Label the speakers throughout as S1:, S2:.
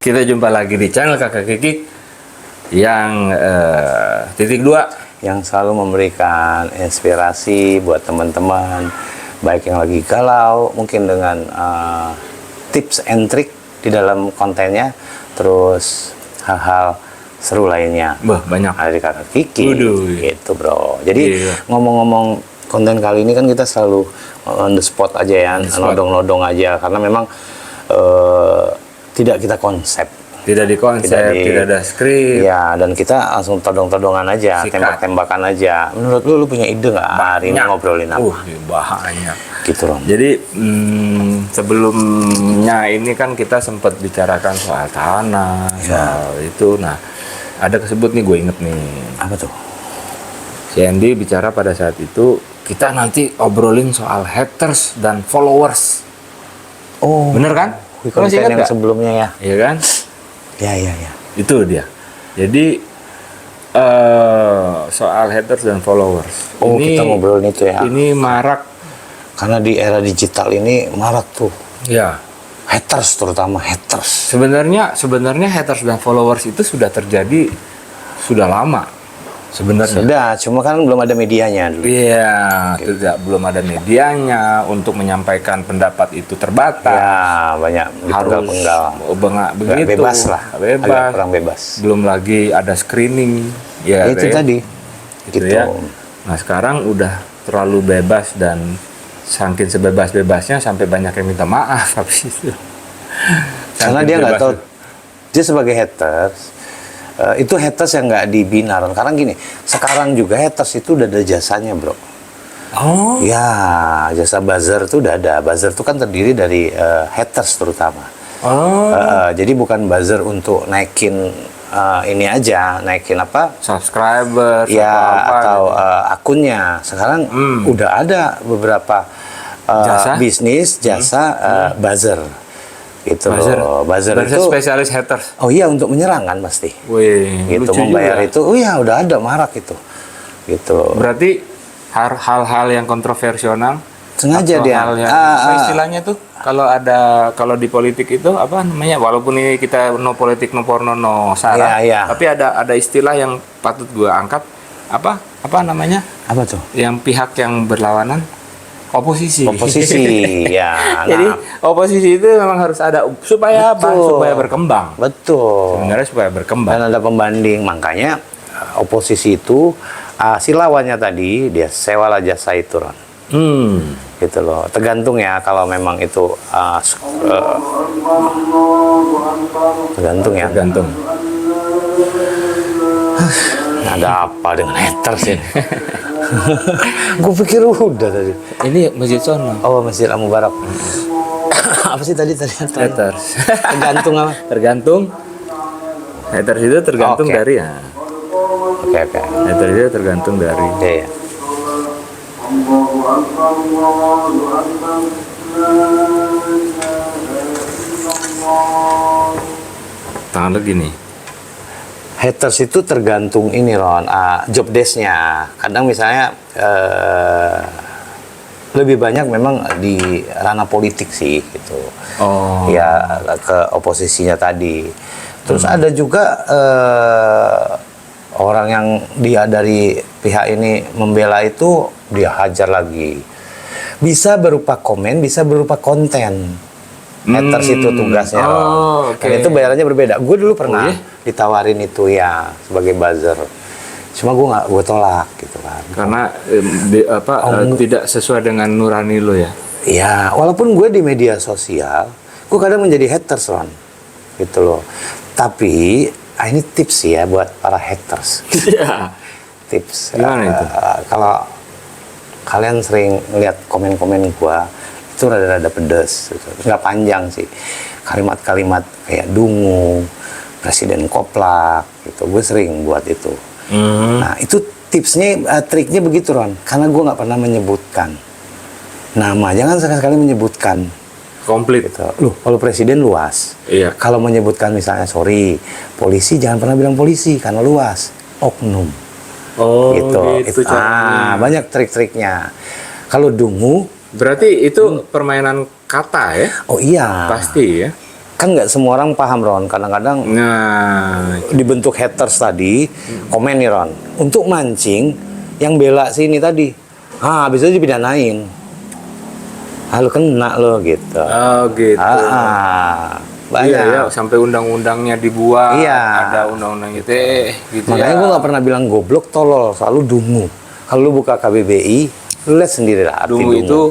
S1: Kita jumpa lagi di channel Kakak Kiki yang titik dua,
S2: yang selalu memberikan inspirasi buat teman-teman, baik yang lagi galau, mungkin dengan tips and trick di dalam kontennya, terus hal-hal seru lainnya.
S1: Banyak
S2: ada di Kakak Kiki. Gitu bro. Jadi ngomong-ngomong konten kali ini kan kita selalu on the spot aja ya, nodong-nodong aja, karena memang tidak kita konsep,
S1: tidak tidak ada skrip
S2: ya, dan kita langsung todong-todongan aja, tembak-tembakan aja. Menurut lu punya ide nggak hari ini ngobrolin apa?
S1: Banyak
S2: gitu Ron.
S1: Jadi sebelumnya ini kan kita sempat bicarakan soal tanah, soal itu. Nah, ada kesebut nih, gue inget nih.
S2: Apa tuh?
S1: Si Andy bicara pada saat itu, kita nanti obrolin soal haters dan followers.
S2: Oh,
S1: bener kan?
S2: Konten yang sebelumnya ya?
S1: Iya kan?
S2: Ya.
S1: Itu dia. Jadi soal haters dan followers.
S2: Oh, kita ngobrolin itu ya?
S1: Ini marak.
S2: Karena di era digital ini marak tuh.
S1: Ya.
S2: Haters, terutama haters.
S1: Sebenarnya haters dan followers itu sudah terjadi sudah lama. Sebenarnya
S2: sudah, cuma kan belum ada medianya dulu.
S1: Iya, belum ada medianya untuk menyampaikan pendapat itu terbatas.
S2: Ya, banyak
S1: harus begitu.
S2: Bebas lah, agak kurang bebas.
S1: Belum lagi ada screening. Ya,
S2: itu tadi.
S1: Gitu. Ya. Nah, sekarang udah terlalu bebas, dan saking sebebas-bebasnya sampai banyak yang minta maaf habis itu.
S2: Karena dia nggak tahu, dia sebagai haters. Itu haters yang nggak dibina, karena gini, sekarang juga haters itu udah ada jasanya bro.
S1: Oh
S2: ya, jasa buzzer tuh udah ada. Buzzer tuh kan terdiri dari haters terutama. Jadi bukan buzzer untuk naikin ini aja, naikin apa,
S1: subscriber
S2: ya, atau akunnya. Sekarang udah ada beberapa bisnis jasa buzzer. Gitu loh. Buzzer itu
S1: spesialis haters.
S2: Oh iya, untuk menyerang kan pasti.
S1: Wih,
S2: gitu, membayar itu. Oh iya, udah ada marak itu. Gitu.
S1: Berarti hal-hal yang kontroversial
S2: sengaja dia.
S1: Istilahnya tuh kalau di politik itu apa namanya? Walaupun ini kita no politik, no porno, no sara. Tapi ada istilah yang patut gua angkat. Apa namanya?
S2: Apa tuh?
S1: Yang pihak yang berlawanan. Oposisi
S2: ya.
S1: Jadi oposisi itu memang harus ada supaya apa? Supaya berkembang.
S2: Betul.
S1: Sebenarnya supaya berkembang.
S2: Dan ada pembanding. Makanya oposisi itu si lawannya tadi dia sewalah jasa itu, Ron. Gitu loh. Tergantung ya, kalau memang itu tergantung ya. Ada apa dengan haters ini? Gue pikir udah tadi.
S1: Ini Masjid Sono.
S2: Oh, Masjid Al Mubarak. Apa sih tadi?
S1: Haters.
S2: Tergantung apa?
S1: Tergantung. Haters itu tergantung dari ya.
S2: Oke.
S1: Haters itu tergantung dari.
S2: Iya.
S1: Tangan lu gini.
S2: Haters itu tergantung ini Ron, job desk-nya. Kadang misalnya lebih banyak memang di ranah politik sih gitu. Ya, ke oposisinya tadi. Terus ada juga orang yang dia dari pihak ini membela itu, dia hajar lagi. Bisa berupa komen, bisa berupa konten. Haters itu tugasnya. Dan itu bayarannya berbeda. Gue dulu pernah ditawarin itu ya sebagai buzzer. Cuma gue tolak gitu kan.
S1: Karena tidak sesuai dengan nurani lo ya.
S2: Ya, walaupun gue di media sosial, gue kadang menjadi haters Ron. Gitu loh. Tapi ini tips ya buat para haters.
S1: Iya.
S2: Tips.
S1: Gimana itu?
S2: Kalau kalian sering ngeliat komen-komen gue, itu rada-rada pedes gitu. Nggak panjang sih, kalimat-kalimat kayak dungu, presiden koplak gitu, gue sering buat itu. Nah itu tipsnya, triknya begitu Ron, karena gue nggak pernah menyebutkan nama, jangan sekali-kali menyebutkan
S1: komplit
S2: gitu. Loh, kalau presiden luas, kalau menyebutkan misalnya sorry, polisi jangan pernah bilang polisi karena luas, oknum. Gitu. Banyak trik-triknya. Kalau dungu
S1: berarti itu permainan kata ya?
S2: Oh iya.
S1: Pasti ya.
S2: kan nggak semua orang paham Ron, kadang-kadang dibentuk haters tadi komen nih Ron untuk mancing yang bela sini tadi, habis itu dipidanain, lu kena lo gitu.
S1: Oh gitu.
S2: Banyak.
S1: Iya, sampai undang-undangnya dibuat, ada undang-undang gitu, gitu.
S2: Makanya gue nggak pernah bilang goblok, tolol, selalu dungu. Kalau lu buka KBBI, lu lihat sendiri lah arti dungu
S1: itu,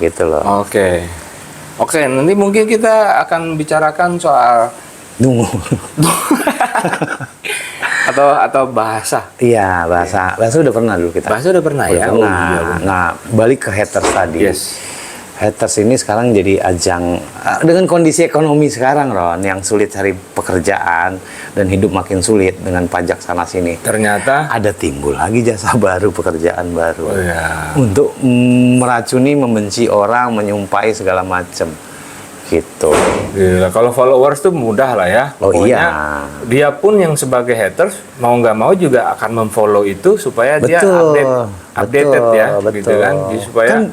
S2: gitu loh.
S1: Oke, nanti mungkin kita akan bicarakan soal
S2: dungu
S1: atau bahasa.
S2: Iya, bahasa udah pernah dulu kita.
S1: Bahasa udah pernah ya.
S2: Nah, balik ke haters tadi.
S1: Yes.
S2: Haters ini sekarang jadi ajang dengan kondisi ekonomi sekarang Ron, yang sulit cari pekerjaan dan hidup makin sulit dengan pajak sana sini.
S1: Ternyata
S2: ada timbul lagi jasa baru, pekerjaan baru. Untuk meracuni, membenci orang, menyumpai segala macam. Gitu.
S1: Gila, kalau followers tuh mudah lah ya. Pokoknya dia pun yang sebagai haters mau nggak mau juga akan memfollow itu supaya dia updated ya, gitu kan, supaya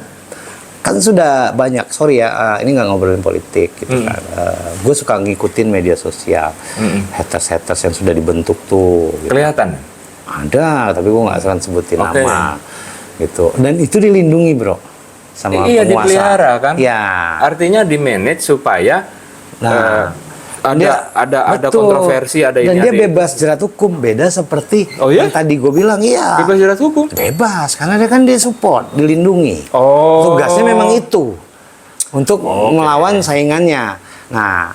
S2: kan sudah banyak, sorry ya, ini nggak ngobrolin politik gitu kan. Gue suka ngikutin media sosial, haters yang sudah dibentuk tuh. Gitu.
S1: Kelihatan?
S2: Ada, tapi gue nggak akan sebutin nama, gitu. Dan itu dilindungi bro, sama penguasa.
S1: Dipelihara kan?
S2: Ya.
S1: Artinya di manage supaya ada kontroversi, ada
S2: dan dia bebas jerat hukum, beda seperti yang tadi gue bilang.
S1: Bebas jerat hukum?
S2: Bebas, karena dia support, dilindungi. Tugasnya memang itu, untuk melawan saingannya. Nah,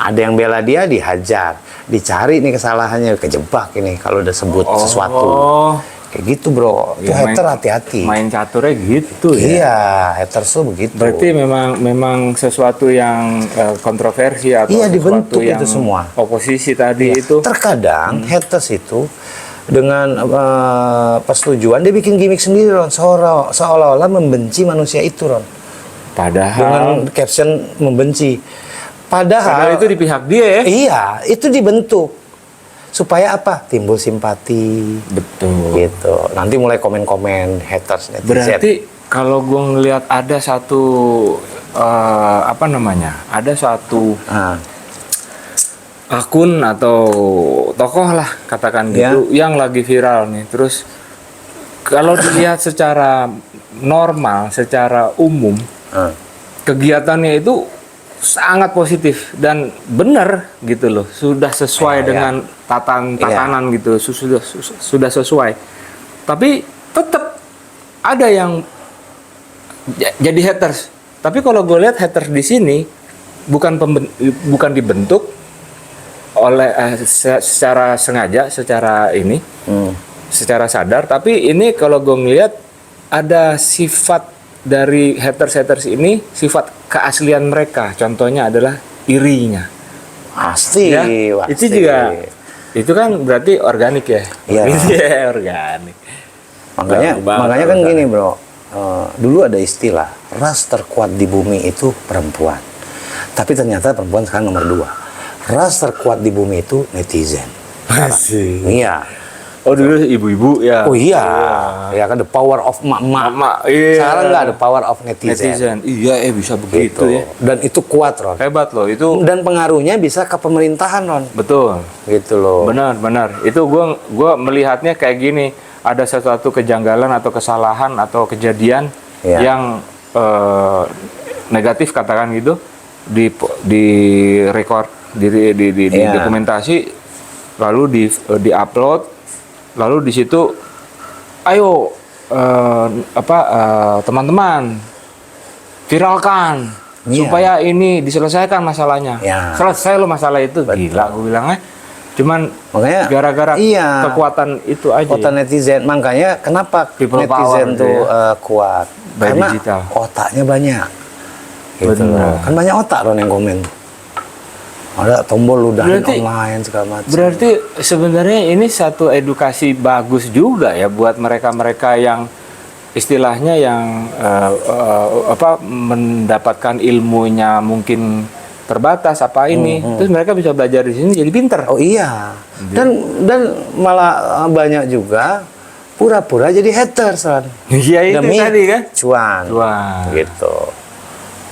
S2: ada yang bela dia, dihajar, dicari nih kesalahannya, kejebak ini kalau udah sebut sesuatu. Kayak gitu bro, itu hater hati-hati.
S1: Main caturnya gitu ya?
S2: Iya, haters tuh begitu.
S1: Berarti memang sesuatu yang kontroversi atau
S2: dibentuk
S1: yang
S2: itu semua.
S1: Oposisi tadi itu.
S2: Terkadang haters itu dengan persetujuan dia bikin gimmick sendiri Ron, seolah-olah membenci manusia itu Ron.
S1: Padahal
S2: dengan caption membenci. Padahal
S1: itu di pihak dia ya?
S2: Iya, itu dibentuk supaya apa? Timbul simpati.
S1: Betul.
S2: Gitu. Nanti mulai komen-komen haters netizen.
S1: Berarti kalau gue ngelihat ada satu ada satu akun atau tokoh lah katakan gitu yang lagi viral nih. Terus kalau dilihat secara normal, secara umum, kegiatannya itu sangat positif dan benar gitu loh, sudah sesuai dengan tatanan gitu, sudah sesuai. Tapi tetap ada yang jadi haters. Tapi kalau gue lihat haters di sini bukan dibentuk oleh secara sengaja, secara sadar. Tapi ini kalau gue ngelihat ada sifat dari haters ini, sifat keaslian mereka. Contohnya adalah irinya.
S2: Pasti.
S1: Itu juga, itu kan berarti organik ya. Iya. Organik.
S2: Makanya kan gini bro. Dulu ada istilah ras terkuat di bumi itu perempuan. Tapi ternyata perempuan sekarang nomor 2. Ras terkuat di bumi itu netizen.
S1: Masih.
S2: Iya.
S1: Oh dulu ibu-ibu ya.
S2: Oh iya. Ya kan the power of emak-emak. Sekarang nggak ada power of netizen.
S1: Iya, bisa begitu ya.
S2: Dan itu kuat Ron.
S1: Hebat loh itu.
S2: Dan pengaruhnya bisa ke pemerintahan Ron.
S1: Betul.
S2: Gitu loh.
S1: Benar. Itu gua melihatnya kayak gini. Ada sesuatu kejanggalan atau kesalahan atau kejadian yang negatif katakan gitu di record, di dokumentasi, lalu di upload. Lalu di situ, ayo teman-teman viralkan supaya ini diselesaikan masalahnya. Selesai lo masalah itu. Gila, gue bilangnya. Cuman makanya gara-gara kekuatan itu aja.
S2: Kekuatan netizen. Makanya kenapa netizen tuh kuat? Karena digital. Otaknya banyak. Gitu loh. Kan banyak otak Ron yang komen. Ada tombol ludahin online segala macam. Berarti
S1: sebenarnya ini satu edukasi bagus juga ya buat mereka-mereka yang istilahnya yang mendapatkan ilmunya mungkin terbatas terus mereka bisa belajar di sini jadi pinter.
S2: Oh iya. Dan malah banyak juga pura-pura jadi haters kan.
S1: Iya itu
S2: demi
S1: tadi kan.
S2: Cuan.
S1: Gitu.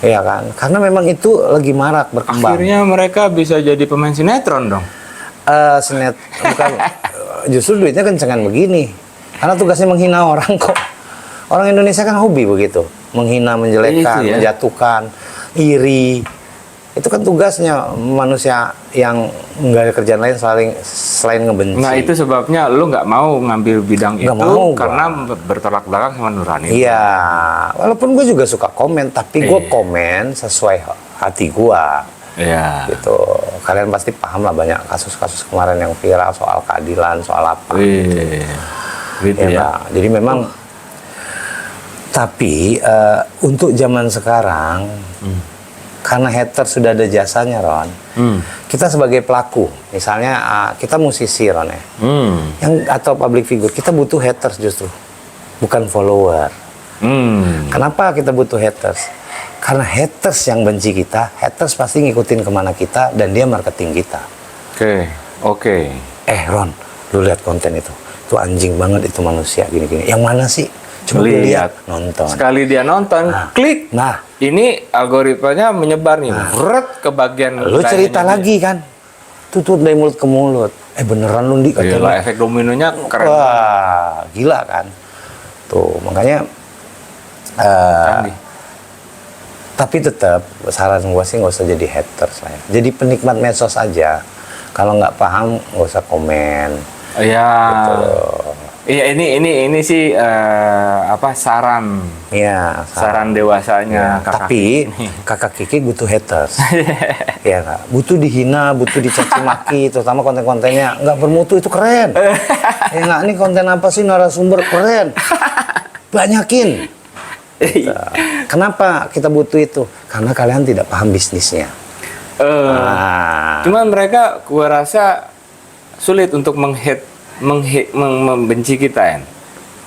S2: Iya kan? Karena memang itu lagi marak berkembang.
S1: Akhirnya mereka bisa jadi pemain sinetron dong.
S2: Bukan, justru duitnya kencengan begini. Karena tugasnya menghina orang kok. Orang Indonesia kan hobi begitu, menghina, menjelekkan,
S1: ya?
S2: menjatuhkan, iri. Itu kan tugasnya manusia yang nggak ada kerjaan lain selain ngebenci.
S1: Nah itu sebabnya lu nggak mau ngambil bidang
S2: Nggak
S1: itu
S2: mau
S1: karena bertolak belakang sama nurani.
S2: Iya, walaupun gue juga suka komen, tapi gue komen sesuai hati gue.
S1: Iya.
S2: Gitu. Kalian pasti paham lah banyak kasus-kasus kemarin yang viral soal keadilan, soal apa.
S1: Gitu ya.
S2: Pak. Jadi memang, tapi untuk zaman sekarang, karena hater sudah ada jasanya, Ron. Kita sebagai pelaku, misalnya kita musisi, Ron ya, atau public figure, kita butuh haters justru, bukan follower. Kenapa kita butuh haters? Karena haters yang benci kita, haters pasti ngikutin kemana kita dan dia marketing kita.
S1: Oke.
S2: Ron, lu lihat konten itu anjing banget itu manusia gini-gini. Yang mana sih? Coba lihat, nonton.
S1: Sekali dia nonton, klik.
S2: Nah,
S1: ini algoritmanya menyebar nih, ke bagian.
S2: Lu cerita lagi kan, tutut dari mulut ke mulut. Beneran lu
S1: gila, efek dominonya keren.
S2: Wah, gila kan. Tuh, makanya. Tapi tetap saran gua sih nggak usah jadi haters lah ya. Jadi penikmat medsos aja. Kalau nggak paham nggak usah komen.
S1: Iya.
S2: Gitu.
S1: Iya ini sih saran.
S2: Iya,
S1: saran dewasanya.
S2: Ya, tapi kakak Kiki butuh haters. Ya nggak? Butuh dihina, butuh dicaci maki, terutama konten-kontennya nggak bermutu itu keren. Ya nggak, ini konten apa sih, narasumber keren. Banyakin. Gitu. Kenapa kita butuh itu? Karena kalian tidak paham bisnisnya.
S1: Cuman mereka gua rasa sulit untuk membenci kita ya,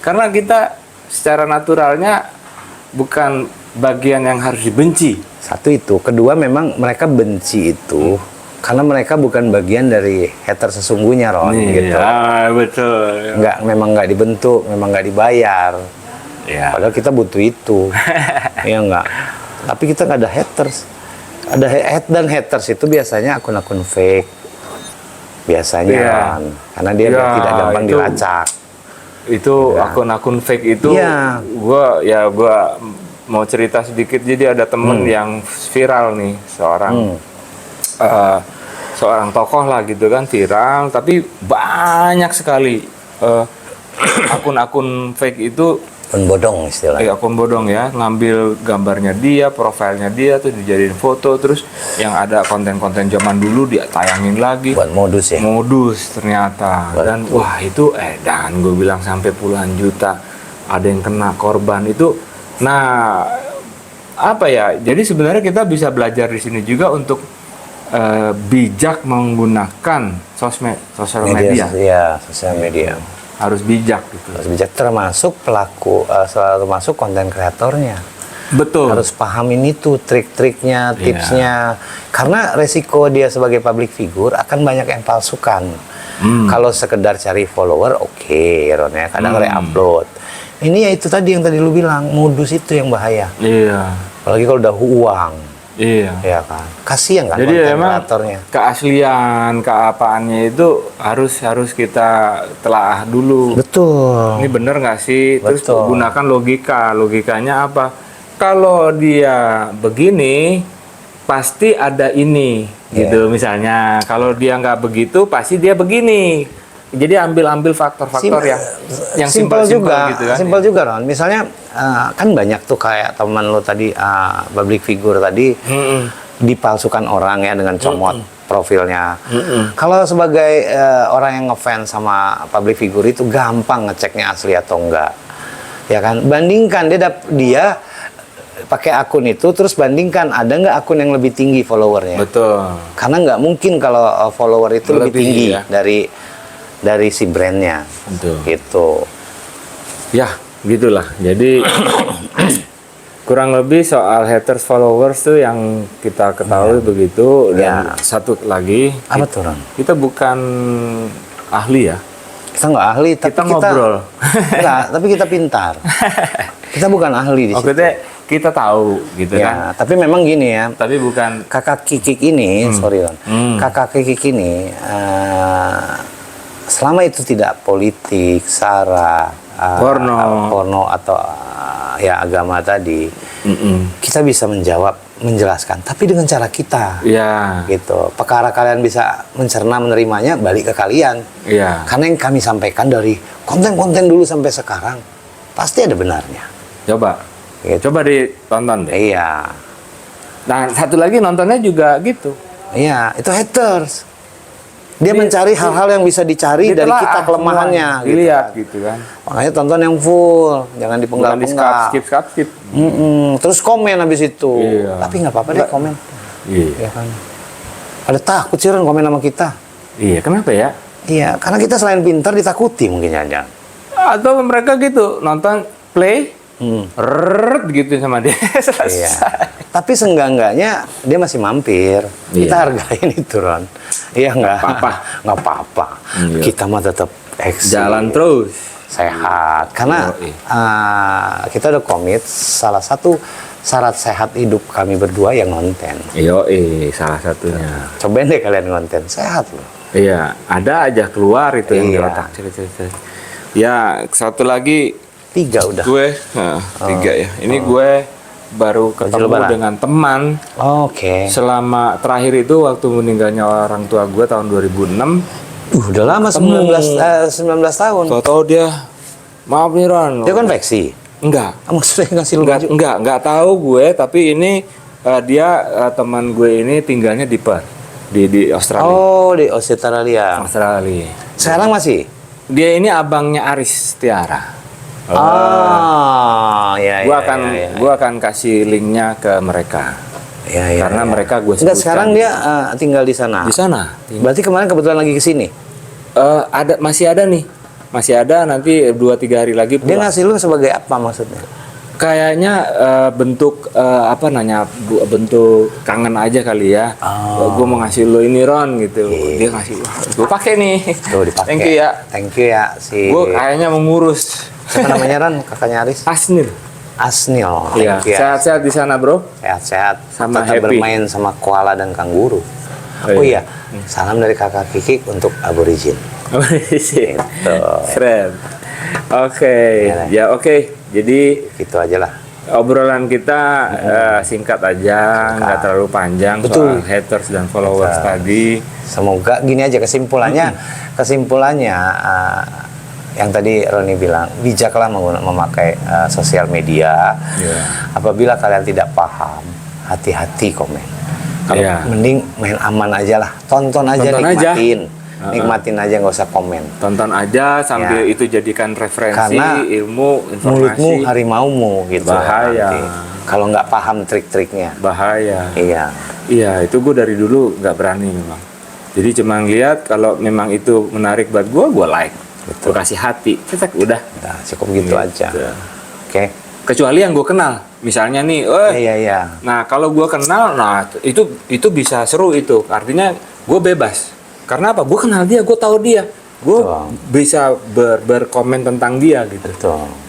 S1: karena kita secara naturalnya bukan bagian yang harus dibenci. Satu
S2: itu, kedua memang mereka benci itu karena mereka bukan bagian dari hater sesungguhnya, Ron. Gitu.
S1: Betul.
S2: Memang nggak dibentuk, memang nggak dibayar. Ya. Padahal kita butuh itu, ya nggak. Tapi kita nggak ada haters. Ada dan haters itu biasanya akun-akun fake. Biasanya karena dia tidak gampang dilacak.
S1: Itu akun-akun fake itu gua mau cerita sedikit. Jadi ada temen yang viral nih, seorang tokoh lah gitu kan, viral, tapi banyak sekali akun-akun fake itu.
S2: Akun bodong istilahnya.
S1: Akun bodong ya, ngambil gambarnya dia, profilnya dia tuh dijadiin foto, terus yang ada konten-konten zaman dulu dia tayangin lagi.
S2: Buat modus ya?
S1: Modus ternyata. Dan wah itu dan gue bilang sampai puluhan juta ada yang kena korban itu. Nah, apa ya? Jadi sebenarnya kita bisa belajar di sini juga untuk bijak menggunakan sosial media.
S2: Iya, sosial media.
S1: Harus bijak gitu.
S2: Harus bijak, termasuk termasuk konten kreatornya.
S1: Betul.
S2: Harus pahamin itu trik-triknya, tipsnya. Karena resiko dia sebagai public figure akan banyak yang palsukan. Kalau sekedar cari follower, Ron ya, kadang re-upload. Ini ya itu tadi yang tadi lu bilang, modus itu yang bahaya.
S1: Iya.
S2: Apalagi kalau udah uang.
S1: Iya.
S2: Ya kan. Kasihan kan
S1: jadi
S2: konten
S1: memang
S2: kreatornya.
S1: Keaslian, keapaannya itu harus kita telaah dulu.
S2: Betul.
S1: Ini bener nggak sih? Terus
S2: Betul.
S1: gunakan logika. Logikanya apa? Kalau dia begini, pasti ada ini, gitu misalnya. Kalau dia nggak begitu, pasti dia begini. Jadi ambil faktor-faktor yang simpel juga, gitu kan.
S2: Simpel juga, Ron. Misalnya kan banyak tuh kayak teman lo tadi, public figure tadi, dipalsukan orang ya dengan comot profilnya. Kalau sebagai orang yang ngefans sama public figure itu gampang ngeceknya asli atau enggak. Ya kan? Bandingkan dia pakai akun itu, terus bandingkan ada nggak akun yang lebih tinggi followernya.
S1: Betul.
S2: Karena nggak mungkin kalau follower itu lebih tinggi
S1: ya,
S2: dari si brandnya.
S1: Betul.
S2: Gitu.
S1: Ya, gitulah. Jadi kurang lebih soal haters followers tuh yang kita ketahui begitu. Dan satu lagi,
S2: apa tuh, Ron?
S1: Kita bukan ahli ya.
S2: Kita nggak ahli, tapi
S1: kita ngobrol.
S2: Enggak, tapi kita pintar. Kita bukan ahli di situ.
S1: kita tahu gitu kan.
S2: Tapi memang gini ya.
S1: Tapi bukan
S2: Kakak Kikik ini, sorry Ron. Kakak Kikik ini selama itu tidak politik, sara, porno atau ya agama tadi, kita bisa menjelaskan, tapi dengan cara kita, gitu. Perkara kalian bisa mencerna menerimanya, balik ke kalian. Karena yang kami sampaikan dari konten-konten dulu sampai sekarang pasti ada benarnya.
S1: Coba,
S2: gitu.
S1: Coba ditonton deh.
S2: Iya.
S1: Nah, satu lagi nontonnya juga gitu.
S2: Iya, itu haters. Dia mencari hal-hal yang bisa dicari dari kita kelemahannya.
S1: Dilihat gitu kan.
S2: Makanya tonton yang full, jangan dipenggal-penggal.
S1: Skip.
S2: Terus komen habis itu. Tapi nggak apa-apa deh komen.
S1: Iya
S2: kan. Ada takut sih orang komen sama kita.
S1: Iya, kenapa ya?
S2: Iya, karena kita selain pintar ditakuti mungkin aja.
S1: Atau mereka gitu nonton play, gitu sama dia selesai.
S2: Iya. Tapi seenggak-enggaknya dia masih mampir. Kita hargain itu, Ron. Iya nggak apa-apa. Kita mah tetap eksis.
S1: Jalan terus.
S2: Sehat. Karena kita udah komit salah satu syarat sehat hidup kami berdua yang konten.
S1: Salah satunya.
S2: Cobain deh kalian konten sehat loh.
S1: Iya, ada aja keluar itu yang di otak. Ya, satu lagi
S2: 3 udah.
S1: Gue 3 ya. Ini gue baru ketemu dengan teman. Selama terakhir itu waktu meninggalnya orang tua gue tahun 2006.
S2: Udah lama, 19 tahun.
S1: Tahu dia, maaf nih Ron.
S2: Dia konveksi?
S1: Enggak.
S2: Maksudnya ngasih lu baju?
S1: Enggak tahu gue, tapi ini dia teman gue ini tinggalnya di Perth, di Australia.
S2: Oh, di Australia. Sekarang masih?
S1: Dia ini abangnya Aris Tiara. Gua akan kasih linknya ke mereka. Karena mereka gue sebutkan.
S2: Sekarang dia tinggal di sana.
S1: Di sana.
S2: Berarti kemarin kebetulan lagi ke sini.
S1: Masih ada nanti 2-3 hari lagi pulang.
S2: Dia ngasih lu sebagai apa maksudnya?
S1: Kayaknya bentuk bentuk kangen aja kali ya. Gue mau ngasih lo ini Ron gitu. Dia ngasih, gue pakai nih. Tuh dipakai.
S2: Thank you ya si.
S1: Gue kayaknya mengurus.
S2: Siapa namanya Ron? Kakaknya Aris?
S1: Asnil.
S2: Iya.
S1: Sehat-sehat di sana bro.
S2: Sehat-sehat.
S1: Sama
S2: tetap
S1: happy.
S2: bermain sama koala dan kanguru. Oh iya. Salam dari kakak Kikik untuk aborigin.
S1: Gitu. Keren. Oke. Jadi
S2: gitu aja lah.
S1: Obrolan kita singkat aja, nggak terlalu panjang. Betul. Soal haters dan followers tadi.
S2: Semoga gini aja kesimpulannya. Yang tadi Roni bilang, bijaklah memakai sosial media. Apabila kalian tidak paham, hati-hati komen. Kalau mending main aman aja lah, tonton aja, nikmatin. Nikmatin aja, nggak usah komen. Tonton aja sambil itu jadikan referensi. Karena ilmu, informasi. Mulutmu harimaumu gitu. Bahaya. Kalau nggak paham trik-triknya. Bahaya. Iya, itu gue dari dulu nggak berani memang. Jadi cuma ngeliat kalau memang itu menarik buat gue like. Gue kasih hati, cetek udah. Cukup gitu aja. Oke. Kecuali yang gue kenal, misalnya nih, nah kalau gue kenal, nah itu bisa seru itu. Artinya gue bebas. Karena apa? Gue kenal dia, gue tahu dia, gue bisa berkomen tentang dia gitu.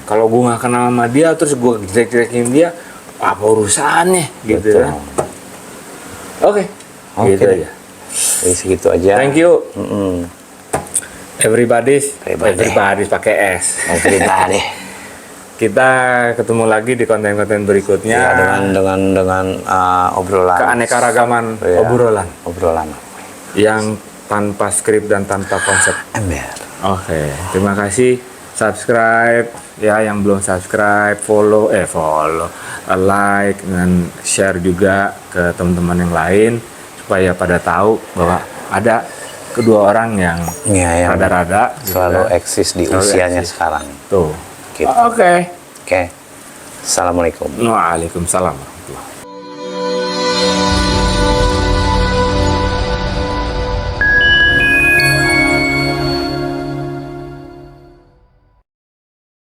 S2: Kalau gue nggak kenal sama dia, terus gue jelek-jelekin dia, apa urusannya gitu kan? Oke. Gitu aja. Segitu aja. Thank you. Everybody pakai S. Everybody. Kita ketemu lagi di konten-konten berikutnya dengan obrolan keanekaragaman obrolan yang tanpa skrip dan tanpa konsep. Oke, terima kasih. Subscribe ya, yang belum subscribe, follow, like dan share juga ke teman-teman yang lain supaya pada tahu bahwa ada kedua orang yang rada-rada selalu eksis di usianya sekarang. Tuh. Gitu. Oke. Assalamualaikum. Waalaikumsalam warahmatullahi wabarakatuh.